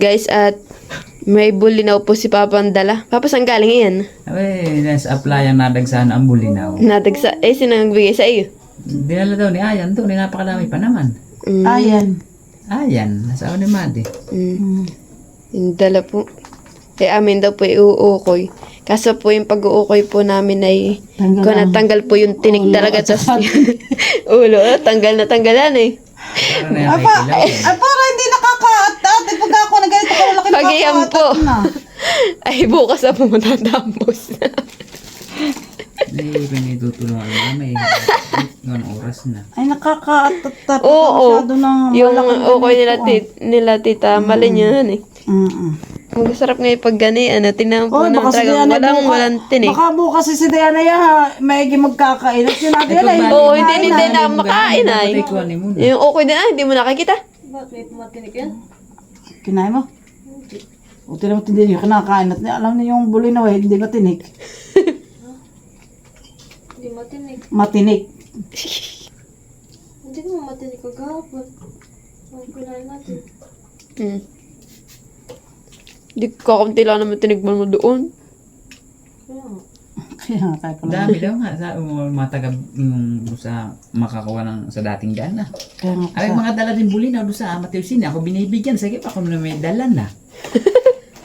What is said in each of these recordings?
guys, at may bulinaw po si Papa ang dala. Papa, saan galing yan? Ay, nasa applyan nadagsahan ang bulinaw. Nadagsa, sino nagbigay sa iyo? Dinala daw ni Ayan to, napakadami pa naman. Ayan. Ayan, nasa ni Madi. Yung dala po. Amin daw po iuukoy. Kaso po yung pag-uukoy po namin ay kung natanggal po yung tinig talaga. Tas ulo, tanggal na tanggalan eh. Para hindi nakaka-at pag ako na ganito ka malaki Pag-iyam po. na. Ay, bukas na po matatapos na. Hindi ko nitutulungan namin. Ngayon oras na. Ay, nakaka-at Oo, masyado ng yung malaking ukoy ganito, nila tita, mali niya yan eh. Masarap nga yung paggani, tinan po Oy, ng baka si Diana talagang walang tinig. Baka bukas si Diana maigi magkakain. At yun natin yan ay. Oo, hindi na makain ay. Yung okay din hindi mo nakikita. Ba't may pumatinig yan? Kinain mo? O tinan mo hindi yung kinakain. At alam niyo yung bulinaw ay hindi matinik. Hindi matinig. Matinik. Hindi naman matinig kagapon. Ang kailangan natin. Hindi kakunti lang naman tinigman mo doon. Kaya nga. Kaya nga tayo pala. Dami daw nga sa matagab yung sa makakuha ng sa dating gana. Kaya nga Ay mga dala din bulinaw doon sa Mateusin. Ako binibigyan. Sige pa ako na may dala na.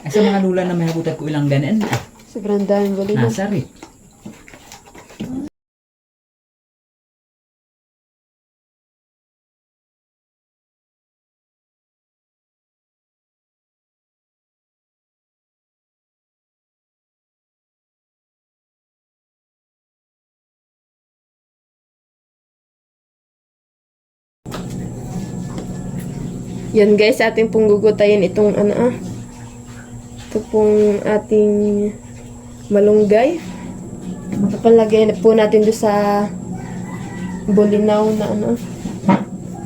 Ay sa mga lula na may hagutat ko ilang ganaan. Sobrang daming bulinaw. Nasa rin. Yan guys, ating pong gugutayin itong ito pong ating malunggay. Papalagay na po natin doon sa bulinaw na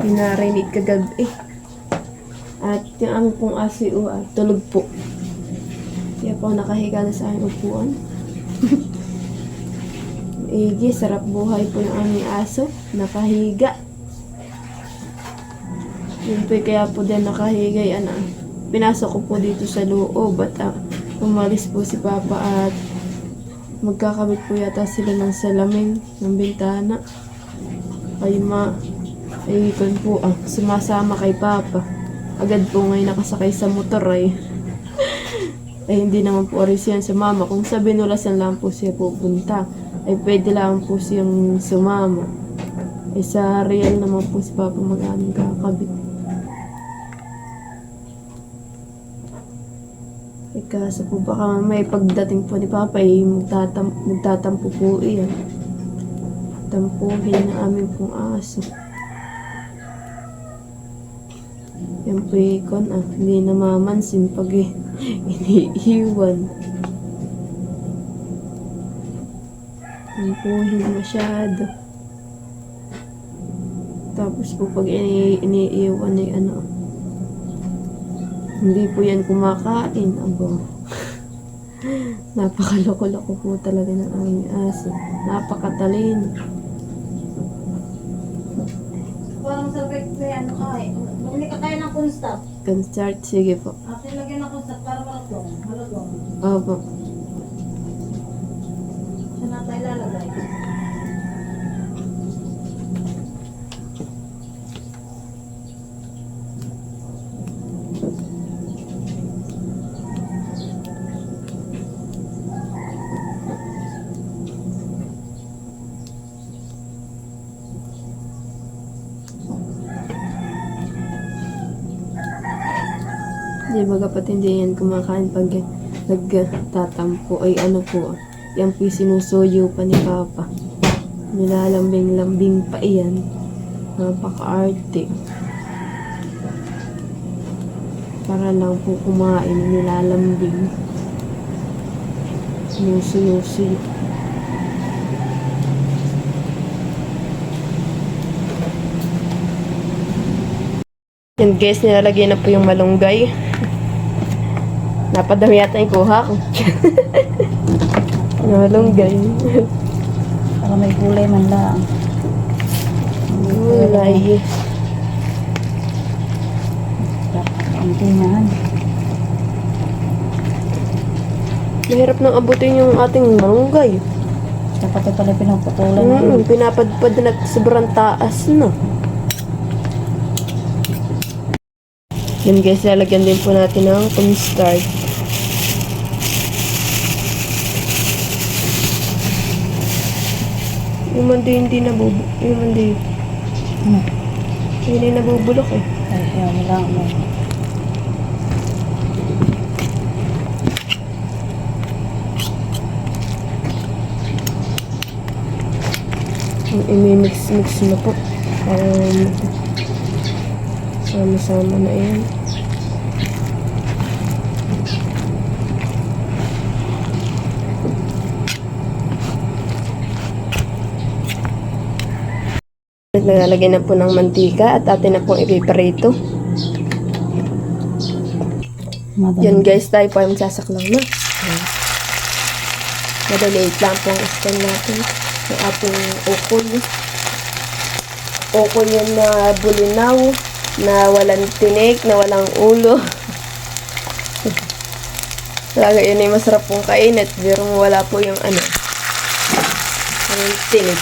pinarinig kagabi. At yung aming pong aso tulog po. Kaya po nakahiga na sa aming upuan. Igi, sarap buhay po yung aming aso. Nakahiga. Yun po kaya po din nakahigay pinasok ko po dito sa loob at umalis po si Papa at magkakabit po yata sila ng salamin ng bintana. Ay ikon po sumasama kay Papa. Agad po ngayon nakasakay sa motor ay hindi naman po oras yan sa mama. Kung sa binulasan lang po siya pupunta ay pwede lang po siyang sumama. Ay sa real naman po si Papa mag-anong kakabit. Kaso po baka may pagdating po ni Papa ay magtatampo po iyan. Tampuhin na aming pong aso. Yan po ikon hindi namamansin pag iniiwan. Tampuhin masyado. Tapos po pag iniiwan ay hindi po yan kumakain. Napakaloko-loko po talaga ng aming aso. Napakatalino. Parang sabi ko kay bumili ka tayo ng kunstap. Can-start, sige po. Atin lagyan ng kunstap para malagong. Opo. Siya na tayo lalagay. Di ba kapag hindi yan kumakain pag nagtatampo ay po. Yan po yung sinusuyo pa ni Papa. Nilalambing-lambing pa iyan. Napaka-arte. Para lang po kumain, nilalambing. Sinusuyo-suyo. Yan guys, nilalagay na po yung malunggay. Napadami yata yung kuha ko. Malunggay. Para may kulay man lang. Gulay. Ang tingan. Mahirap nang abutin yung ating malunggay. Dapat ay pala pinaputulan na. Pinapadpad na at sobrang taas na. Yan guys, lalagyan din po natin ng cornstarch. Yung hindi Ano? hindi nabubulok eh. Ay, ayaw mo lang. Ano. I-mix na po. Sama-sama na yan. Naglalagay na po ng mantika at atin na pong ipiprito. Madami. Yan guys, tayo po ay magsasaklaw na. Madaliit lang po ang stand natin. Yung ating ukol. Ukol yan na bulinaw, na walang tinik, na walang ulo. Talaga yun ay masarap pong kainat. Pero wala po yung yung tinik.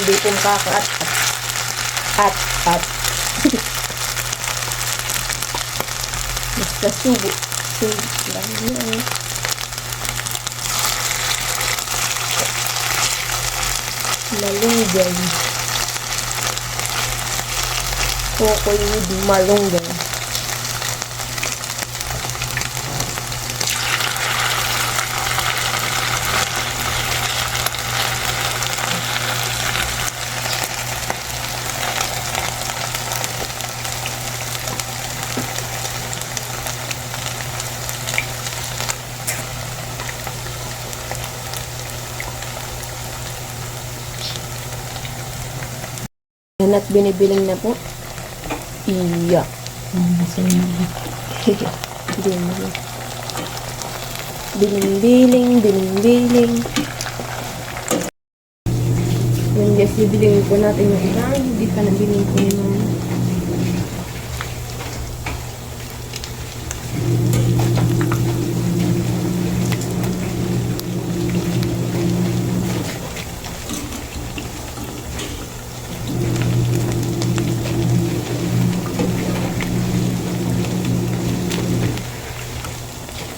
Hindi po makaka-at. Basta subo. Subo lang yan. Malunggay. Kokoy with malunggay. Yan at binibiling na po. Iya. Biling-biling, biling-biling. Yan guys, bibilingin po natin yung iba. Hindi pa nabiling po yung mga.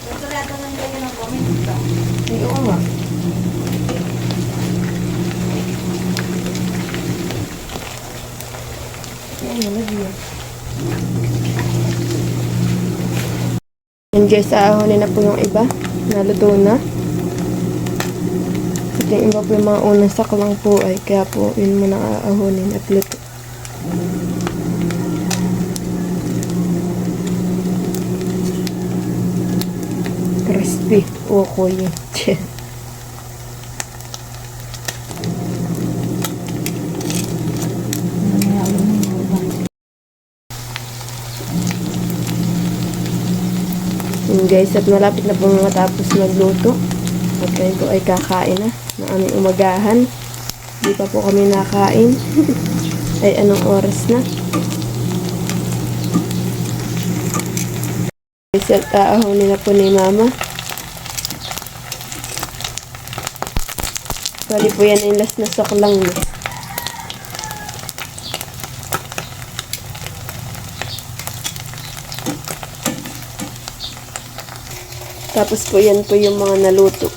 Nagsulatan lang kayo ng comment dito. Ay, oo nga. Yan, nalagyan. Yan guys, aahonin na po yung iba. Naluto na. At yung iba po yung mga unang saklang po ay kaya po yun muna aahonin at luto. Crispy. Okoy. Yun guys, at malapit na po matapos magluto. At kayo po ay kakain na ng aming umagahan. Hindi pa po kami nakain. Ay anong oras na? Guys, at aahonin na po ni Mama. Bali po yan yung last na saklang na. Tapos po yan po yung mga naluto.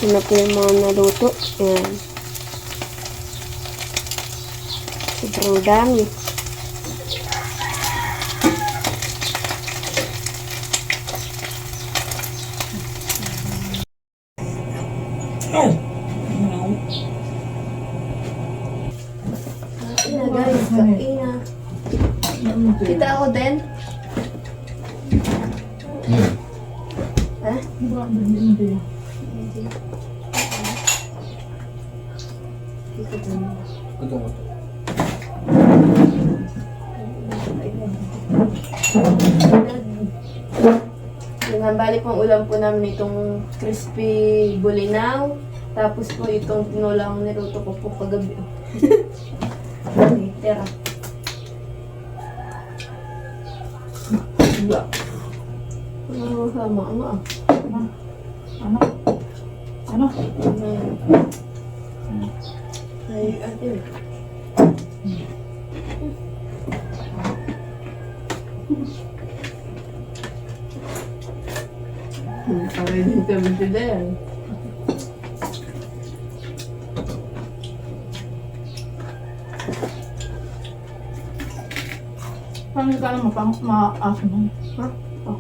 Yan na po yung mga naluto. Yan. Sobrang dami. Kain na guys, kain na. Kita ako din. Ha? Yung bali pong ulam po namin itong crispy bulinaw. Tapos po itong tinulang niluto ko po kagabi. Okay, tera. Sama nga. Ano? Ano? Ay, ate. Kami din kami today. Paano ka naman ma-aso mo? Ha? Oh.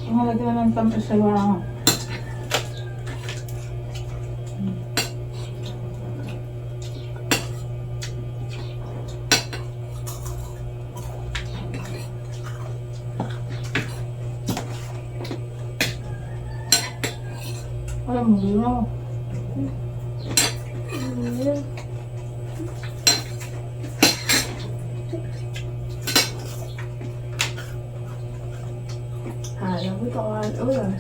Ang halaga na ng tamis sa iwa. Alam mo, yun ako. Alam mo ito ka ulan.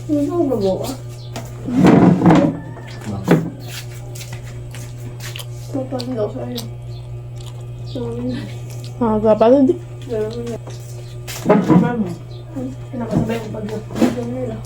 Hindi ko magawa. Kapag daw sa'yo. Nakakapagod eh. Gano'n na. Sabay mo. Pinakasabay ko pag gano'n nila.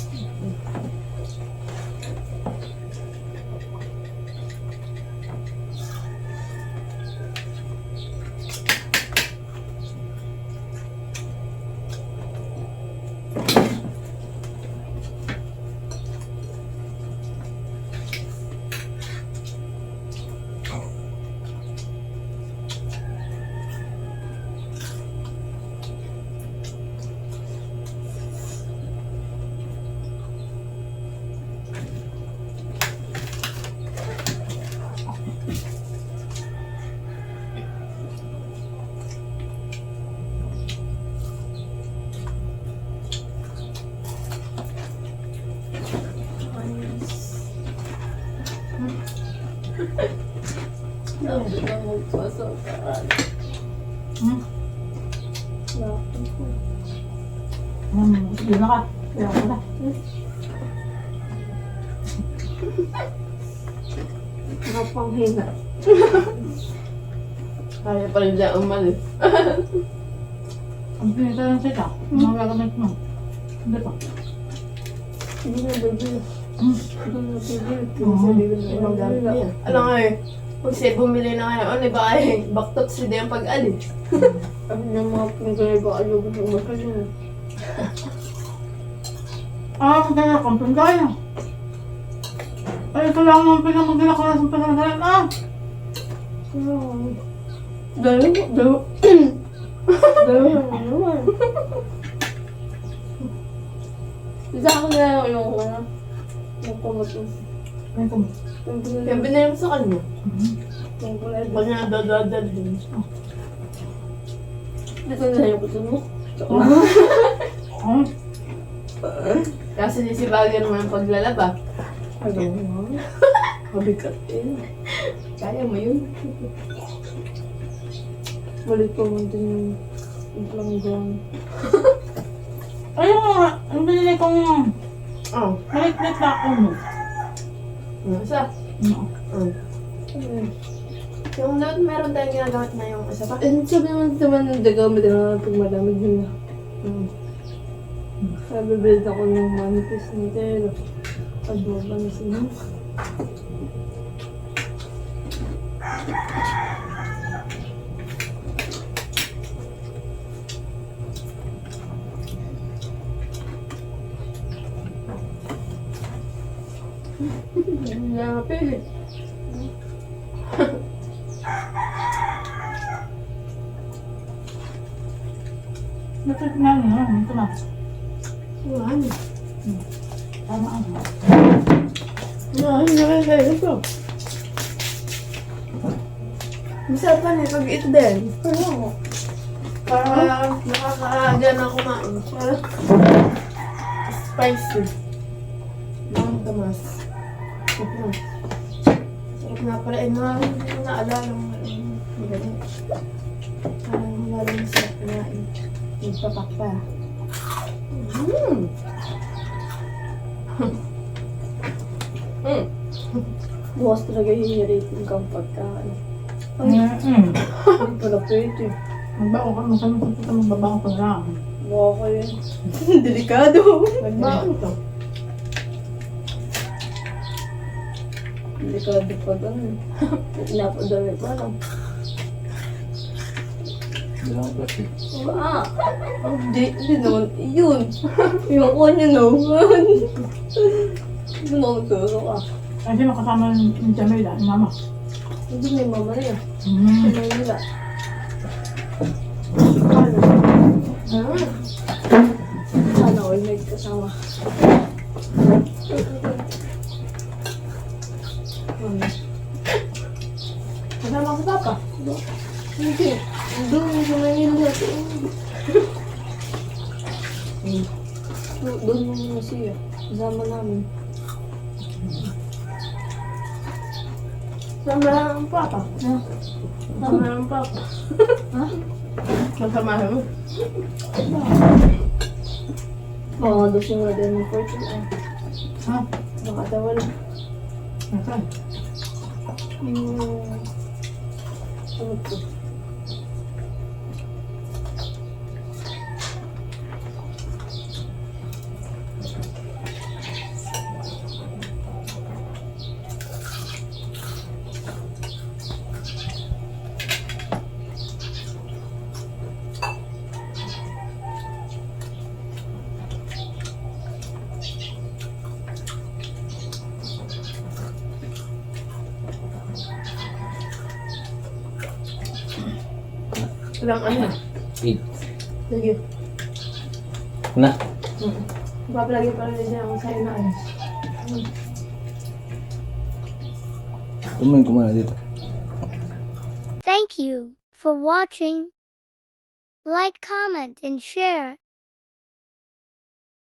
Sabi na magpasok ka. Sige na ka. Kaya ko na. Nakapanghina. Kaya pa rin dyan umalis. Ang pinita ng sita. Mga gagamit mo. Hindi pa. Hindi na bibili. Hindi na bibili. Oo. Sabi ko na ibang gamit niya. Alam nga eh, kung siya bumili na ngayon, ba ay baktot si Dea pag-alis. Ano yung mga pinagay ba ayaw gusto umakas Magdala kang pinggaya. Ay, ito lang ang pinamagdala ko na sa pinamagalan. Dalawa naman. Isa ako na yung ano, magpamatos. Ganito mo. Kaya binayang mo sa kanya. Pag nga dadadal din. Dito na yung gusto mo. Kasi nisibagan mo yung paglalaba. Ano mo? Mabigat eh. Kaya mo yun. Balik pa mo din yung planggong. Ayun nga, ang binili kong Oh, malit-lit na ako mo. isa. Yung note, meron tayong ginagamit na yung isa pa. Sabi naman ng dagamit na pag malamig yun. Sabi, build ako ng manifest ni Telo. Pag-boba na sino. Hindi na mapilit. Natit na niya, ito na. Ano? Tama ako. Hindi na kayo ito. Masarap na pag ito din. Para nakakagana kumain. Para spicy. Mga tamas. Sarap nga pala. Hindi ko naalala mo. Ganyan. Parang wala rin sa kinain. Nagpapak pa. Bukas talaga hihiritin kang pagkain. Hindi pala pwede. Magbago ka, masama sa magbabago pa lang. Baka yun. Delikado. Nagbaon to. Delikado pa ganun. Napadami pa lang. Dalawang plastic. Hindi naman. Yun. Yung kanya naman. Hindi na magturo ka. Kasi makasama yung Jamila, yung mama. Hindi na yung mama na yun. Mm. Ano nila? Sana all may kasama. Kasama ko papa. Hindi. Doon sa Manila. Doon muna siya. Kasama namin. Sama lang ang papa. Sama lang ang papa. Ha? Masamahan mo. Baka doon siya nga din ng fortune. Ha? Baka daw wala. Nasaan? Ano to? Ilang ano? 8. Sige. Na. Papalagay pa rin siya ang sa'yo na ayos. Kumain kumana dito. Thank you for watching. Like, comment, and share.